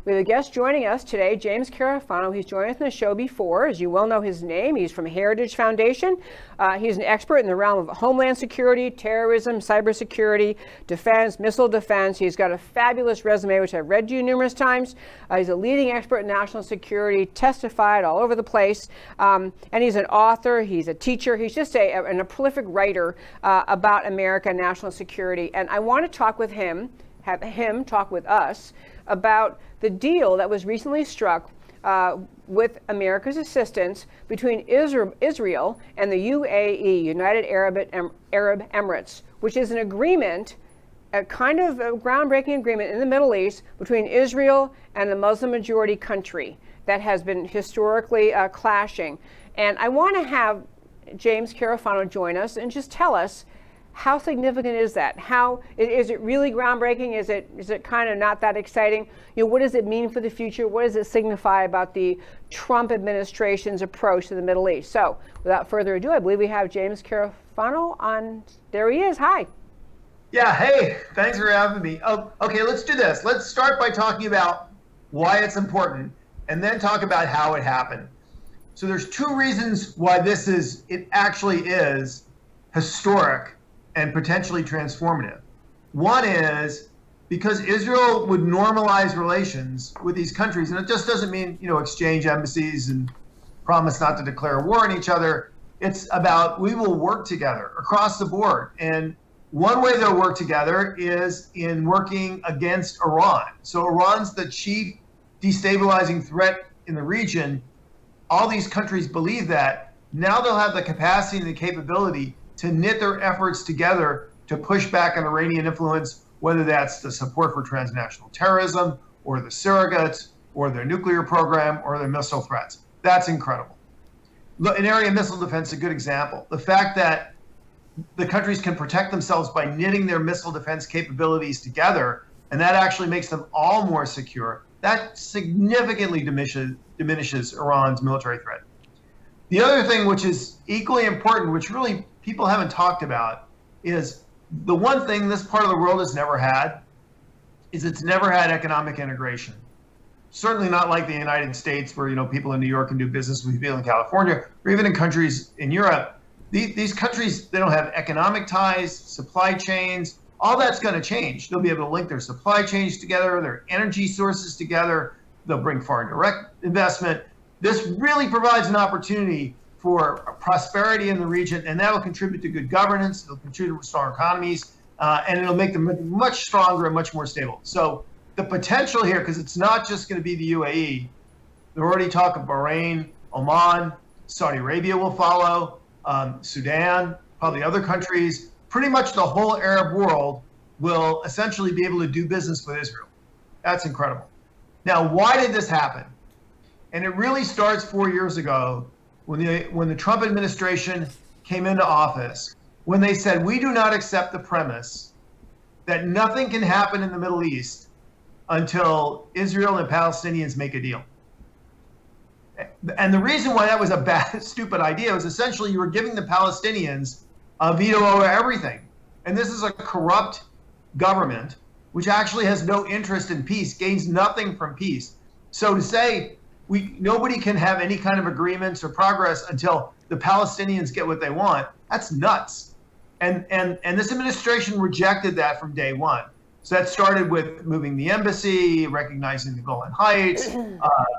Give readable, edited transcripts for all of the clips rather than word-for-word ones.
We have a guest joining us today, James Carafano. He's joined us in the show before. As you well know his name, he's from Heritage Foundation. He's an expert in the realm of homeland security, terrorism, cybersecurity, defense, missile defense. He's got a fabulous resume, which I've read to you numerous times. He's a leading expert in national security, testified all over the place. And he's an author, he's a teacher, he's just a prolific writer about America and national security. And I want to talk with him, have him talk with us about the deal that was recently struck with America's assistance between Israel and the UAE, United Arab Emirates, which is an agreement, a kind of a groundbreaking agreement in the Middle East between Israel and a Muslim majority country that has been historically clashing. And I want to have James Carafano join us and just tell us, how significant is that? How is it really groundbreaking? Is it kind of not that exciting? You know, what does it mean for the future? What does it signify about the Trump administration's approach to the Middle East? So, without further ado, I believe we have James Carafano on. There he is. Hi. Yeah. Hey. Thanks for having me. Oh, okay. Let's do this. Let's start by talking about why it's important, and then talk about how it happened. So, there's two reasons why it actually is historic and potentially transformative. One is because Israel would normalize relations with these countries, and it just doesn't mean, exchange embassies and promise not to declare war on each other. It's about, we will work together across the board. And one way they'll work together is in working against Iran. So Iran's the chief destabilizing threat in the region. All these countries believe that. Now they'll have the capacity and the capability to knit their efforts together to push back on Iranian influence, whether that's the support for transnational terrorism, or the surrogates, or their nuclear program, or their missile threats. That's incredible. Look, in area missile defense is a good example. The fact that the countries can protect themselves by knitting their missile defense capabilities together, and that actually makes them all more secure, that significantly diminishes Iran's military threat. The other thing, which is equally important, which really people haven't talked about, is the one thing this part of the world has never had, is it's never had economic integration. Certainly not like the United States, where people in New York can do business with people in California, or even in countries in Europe. These countries, they don't have economic ties, supply chains. All that's going to change. They'll be able to link their supply chains together, their energy sources together. They'll bring foreign direct investment. This really provides an opportunity for prosperity in the region, and that will contribute to good governance. It'll contribute to strong economies, and it'll make them much stronger and much more stable. So the potential here, because it's not just going to be the UAE. They're already talking Bahrain, Oman, Saudi Arabia will follow, Sudan, probably other countries. Pretty much the whole Arab world will essentially be able to do business with Israel. That's incredible. Now, why did this happen? And it really starts 4 years ago when the Trump administration came into office, when they said, we do not accept the premise that nothing can happen in the Middle East until Israel and Palestinians make a deal. And the reason why that was a bad, stupid idea was essentially you were giving the Palestinians a veto over everything. And this is a corrupt government, which actually has no interest in peace, gains nothing from peace. So to say, nobody can have any kind of agreements or progress until the Palestinians get what they want, that's nuts. And this administration rejected that from day one. So that started with moving the embassy, recognizing the Golan Heights,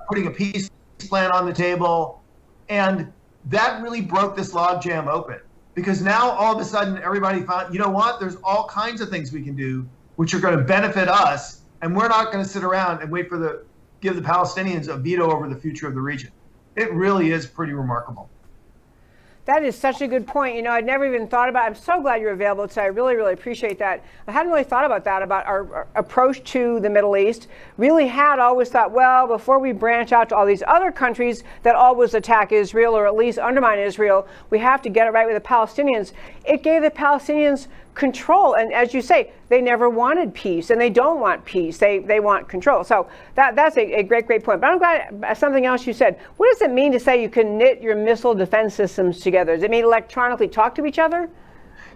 putting a peace plan on the table. And that really broke this logjam open. Because now all of a sudden everybody found, you know what, there's all kinds of things we can do which are going to benefit us, and we're not going to sit around and wait for give the Palestinians a veto over the future of the region. It really is pretty remarkable. That is such a good point. I'd never even thought about it. I'm so glad you're available today. I really, really appreciate that. I hadn't really thought about that, about our approach to the Middle East. Really had always thought, well, before we branch out to all these other countries that always attack Israel or at least undermine Israel, we have to get it right with the Palestinians. It gave the Palestinians control. And as you say, they never wanted peace, and they don't want peace. They want control. So that's a great point. But I'm glad something else you said. What does it mean to say you can knit your missile defense systems together? Does it mean electronically talk to each other?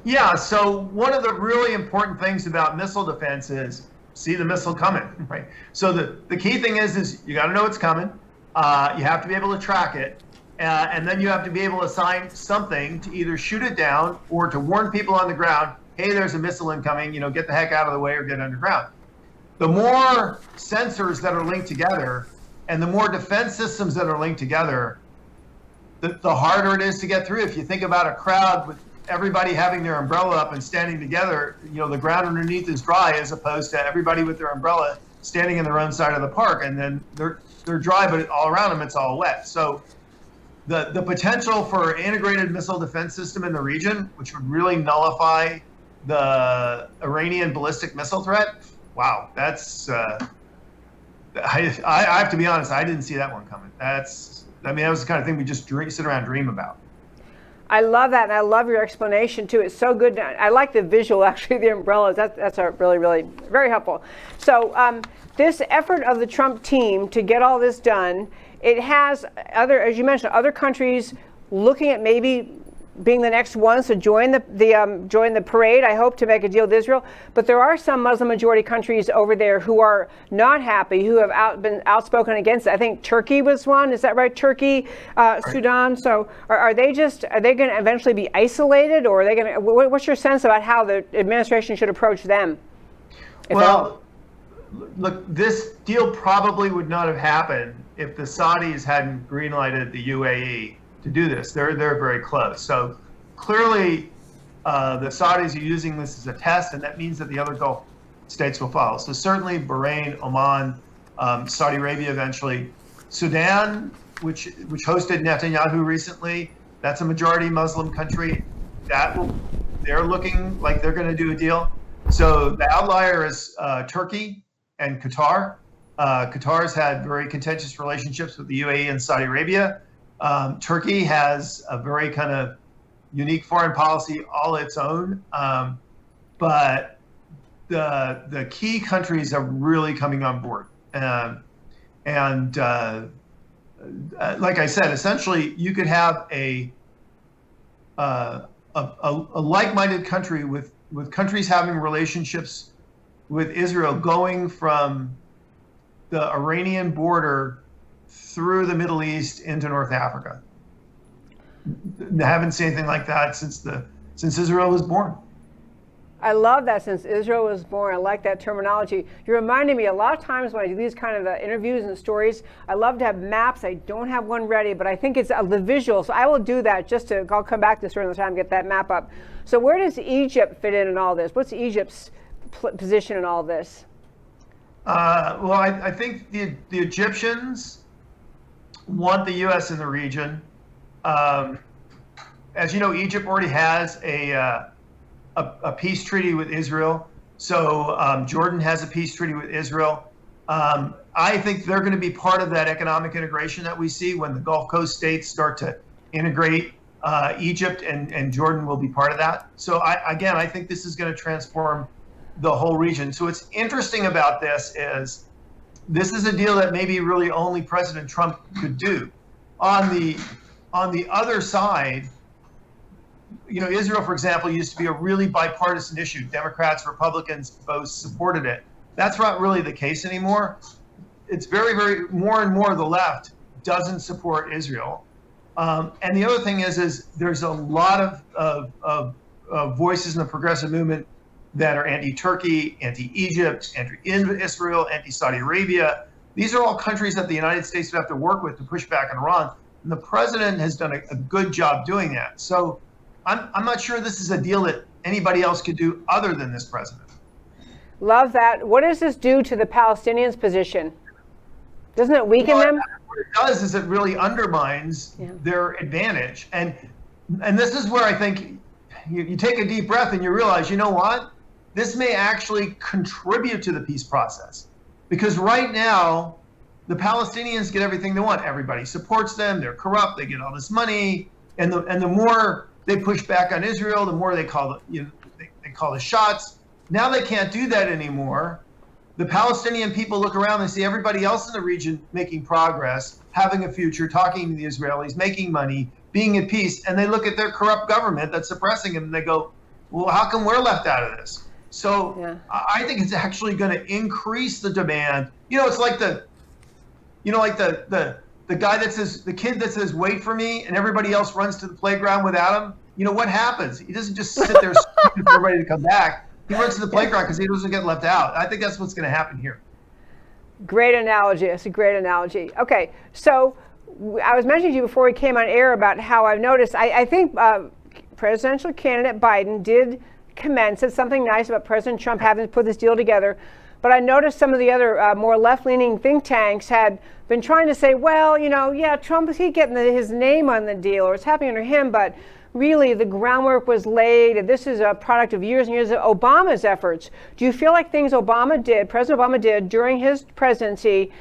Yeah, so one of the really important things about missile defense is see the missile coming, right? So the key thing is you got to know it's coming. You have to be able to track it. And then you have to be able to assign something to either shoot it down or to warn people on the ground, hey, there's a missile incoming, get the heck out of the way or get underground. The more sensors that are linked together and the more defense systems that are linked together, the harder it is to get through. If you think about a crowd with everybody having their umbrella up and standing together, the ground underneath is dry as opposed to everybody with their umbrella standing in their own side of the park, and then they're dry, but all around them it's all wet. So the potential for an integrated missile defense system in the region, which would really nullify the Iranian ballistic missile threat, wow, that's I have to be honest, I didn't see that one coming. That was the kind of thing we just sit around and dream about. I love that, and I love your explanation too. It's so good. I like the visual, actually, the umbrellas. That's really, really very helpful. So this effort of the Trump team to get all this done, it has as you mentioned, other countries looking at maybe being the next ones to join the parade. I hope to make a deal with Israel. But there are some Muslim majority countries over there who are not happy, who have been outspoken against it. I think Turkey was one. Is that right? Turkey, right. Sudan. So are they going to eventually be isolated, or are they going to? What's your sense about how the administration should approach them? Well, look, this deal probably would not have happened if the Saudis hadn't greenlighted the UAE to do this. They're very close. So clearly the Saudis are using this as a test, and that means that the other Gulf states will follow. So certainly Bahrain, Oman, Saudi Arabia eventually. Sudan, which hosted Netanyahu recently, that's a majority Muslim country. They're looking like they're going to do a deal. So the outlier is Turkey and Qatar. Qatar's had very contentious relationships with the UAE and Saudi Arabia. Turkey has a very kind of unique foreign policy all its own, but the key countries are really coming on board. And like I said, essentially you could have a like-minded country with countries having relationships with Israel going from the Iranian border through the Middle East into North Africa. I haven't seen anything like that since Israel was born. I love that, since Israel was born. I like that terminology. You're reminding me a lot of times when I do these kind of interviews and stories, I love to have maps. I don't have one ready, but I think it's the visual. So I will do that I'll come back to this during the time, get that map up. So where does Egypt fit in all this? What's Egypt's position in all this? Well, I think the Egyptians want the U.S. in the region. As you know, Egypt already has a peace treaty with Israel. So Jordan has a peace treaty with Israel. I think they're going to be part of that economic integration that we see when the Gulf Coast states start to integrate Egypt, and Jordan will be part of that. So I think this is going to transform the whole region. So what's interesting about this is a deal that maybe really only President Trump could do. On the other side, Israel, for example, used to be a really bipartisan issue. Democrats, Republicans both supported it. That's not really the case anymore. It's very, very more and more the left doesn't support Israel. And the other thing is there's a lot of voices in the progressive movement that are anti-Turkey, anti-Egypt, anti-Israel, anti-Saudi Arabia. These are all countries that the United States would have to work with to push back on Iran. And the president has done a good job doing that. So I'm not sure this is a deal that anybody else could do other than this president. Love that. What does this do to the Palestinians' position? Doesn't it weaken them? What it does is it really undermines their advantage. And this is where I think you take a deep breath and you realize, you know what? This may actually contribute to the peace process. Because right now, the Palestinians get everything they want. Everybody supports them. They're corrupt. They get all this money. And the more they push back on Israel, the more they call the shots. Now they can't do that anymore. The Palestinian people look around and see everybody else in the region making progress, having a future, talking to the Israelis, making money, being at peace. And they look at their corrupt government that's suppressing them and they go, well, how come we're left out of this? So Yeah. I think it's actually going to increase the demand. It's like the guy that says, the kid that says, wait for me, and everybody else runs to the playground without him. What happens? He doesn't just sit there waiting for everybody to come back. He runs to the playground because he doesn't get left out. I think that's what's going to happen here. Great analogy. That's a great analogy. Okay, so I was mentioning to you before we came on air about how I've noticed, I think presidential candidate Biden did commend, said something nice about President Trump having to put this deal together. But I noticed some of the other more left-leaning think tanks had been trying to say, well, Trump, is he getting his name on the deal, or it's happening under him, but really the groundwork was laid, and this is a product of years and years of Obama's efforts. Do you feel like things President Obama did during his presidency,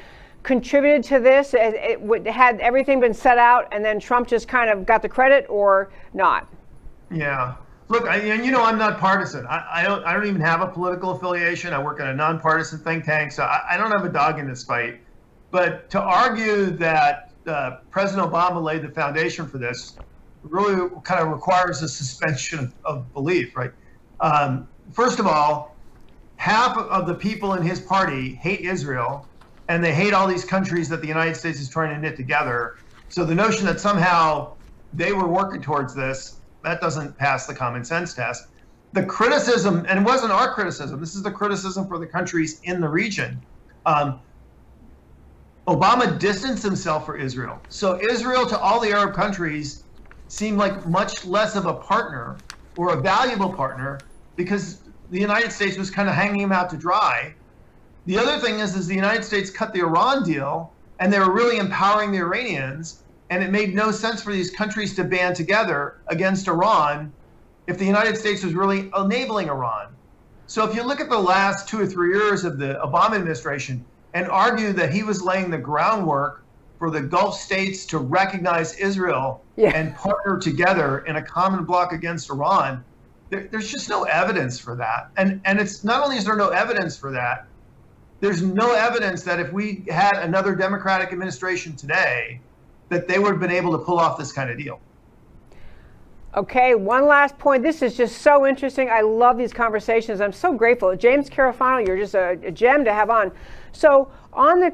contributed to this? Had everything been set out and then Trump just kind of got the credit, or not? Yeah. Look, I'm not partisan. I don't even have a political affiliation. I work in a nonpartisan think tank, so I don't have a dog in this fight. But to argue that President Obama laid the foundation for this really kind of requires a suspension of belief, right? First of all, half of the people in his party hate Israel, and they hate all these countries that the United States is trying to knit together. So the notion that somehow they were working towards this, that doesn't pass the common sense test. The criticism, and it wasn't our criticism, this is the criticism for the countries in the region. Obama distanced himself for Israel. So Israel to all the Arab countries seemed like much less of a partner or a valuable partner because the United States was kind of hanging him out to dry. The other thing is the United States cut the Iran deal, and they were really empowering the Iranians. And it made no sense for these countries to band together against Iran if the United States was really enabling Iran. So if you look at the last 2 or 3 years of the Obama administration and argue that he was laying the groundwork for the Gulf states to recognize Israel and partner together in a common bloc against Iran, there's just no evidence for that. And it's not only is there no evidence for that, there's no evidence that if we had another Democratic administration today, that they would have been able to pull off this kind of deal. Okay, one last point. This is just so interesting. I love these conversations. I'm so grateful. James Carafano, you're just a gem to have on. So on the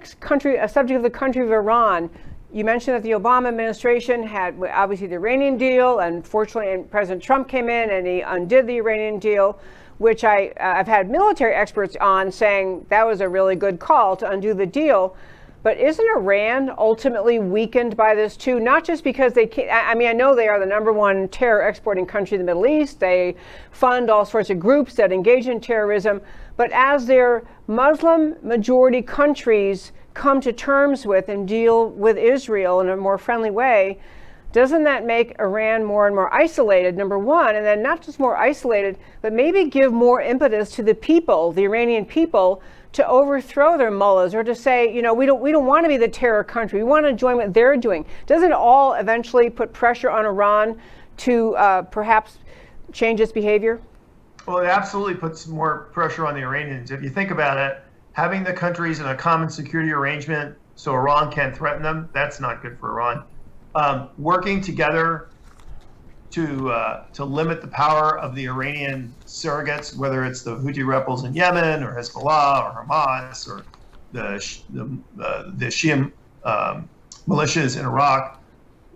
subject of the country of Iran, you mentioned that the Obama administration had obviously the Iranian deal, and fortunately President Trump came in and he undid the Iranian deal, which I've had military experts on saying that was a really good call to undo the deal. But isn't Iran ultimately weakened by this too? Not just because they can't, I know they are the #1 terror exporting country in the Middle East. They fund all sorts of groups that engage in terrorism. But as their Muslim majority countries come to terms with and deal with Israel in a more friendly way, doesn't that make Iran more and more isolated, #1? And then not just more isolated, but maybe give more impetus to the people, the Iranian people, to overthrow their mullahs, or to say, we don't want to be the terror country. We want to join what they're doing. Doesn't it all eventually put pressure on Iran to perhaps change its behavior? Well, it absolutely puts more pressure on the Iranians. If you think about it, having the countries in a common security arrangement so Iran can't threaten them, that's not good for Iran. Working together to limit the power of the Iranian surrogates, whether it's the Houthi rebels in Yemen or Hezbollah or Hamas or the Shia militias in Iraq,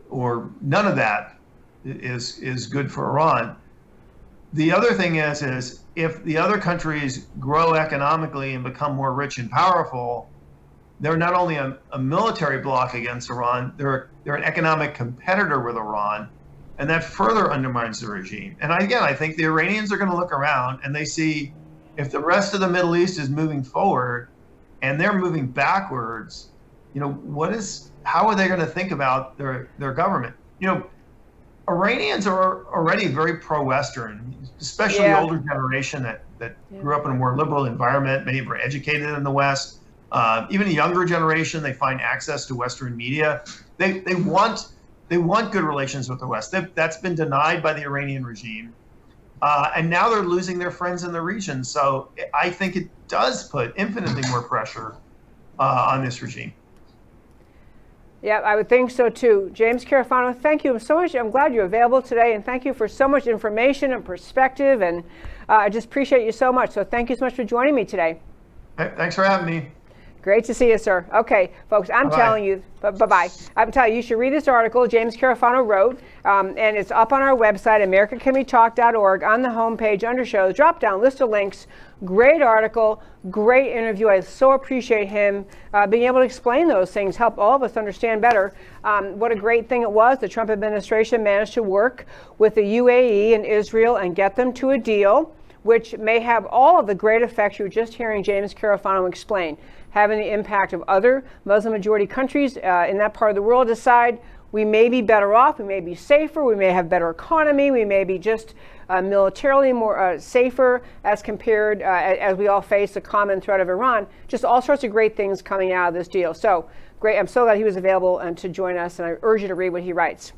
or none of that is good for Iran. The other thing is if the other countries grow economically and become more rich and powerful, they're not only a military bloc against Iran, they're an economic competitor with Iran. And that further undermines the regime. And I think the Iranians are going to look around and they see if the rest of the Middle East is moving forward and they're moving backwards, how are they going to think about their government? Iranians are already very pro-Western, especially the older generation that grew up in a more liberal environment. Many were educated in the West. Even a younger generation, they find access to Western media. They want good relations with the West. That's been denied by the Iranian regime. And now they're losing their friends in the region. So I think it does put infinitely more pressure on this regime. Yeah, I would think so too. James Carafano, thank you so much. I'm glad you're available today, and thank you for so much information and perspective, and I just appreciate you so much. So thank you so much for joining me today. Hey, thanks for having me. Great to see you, sir. Okay, folks, I'm telling you, bye-bye. I'm telling you, you should read this article James Carafano wrote, and it's up on our website, americacanwetalk.org, on the homepage under shows, drop down, list of links. Great article, great interview. I so appreciate him being able to explain those things, help all of us understand better what a great thing it was. The Trump administration managed to work with the UAE and Israel and get them to a deal, which may have all of the great effects you were just hearing James Carafano explain, having the impact of other Muslim-majority countries in that part of the world decide we may be better off, we may be safer, we may have better economy, we may be just militarily more safer as compared as we all face the common threat of Iran. Just all sorts of great things coming out of this deal. So great. I'm so glad he was available to join us, and I urge you to read what he writes.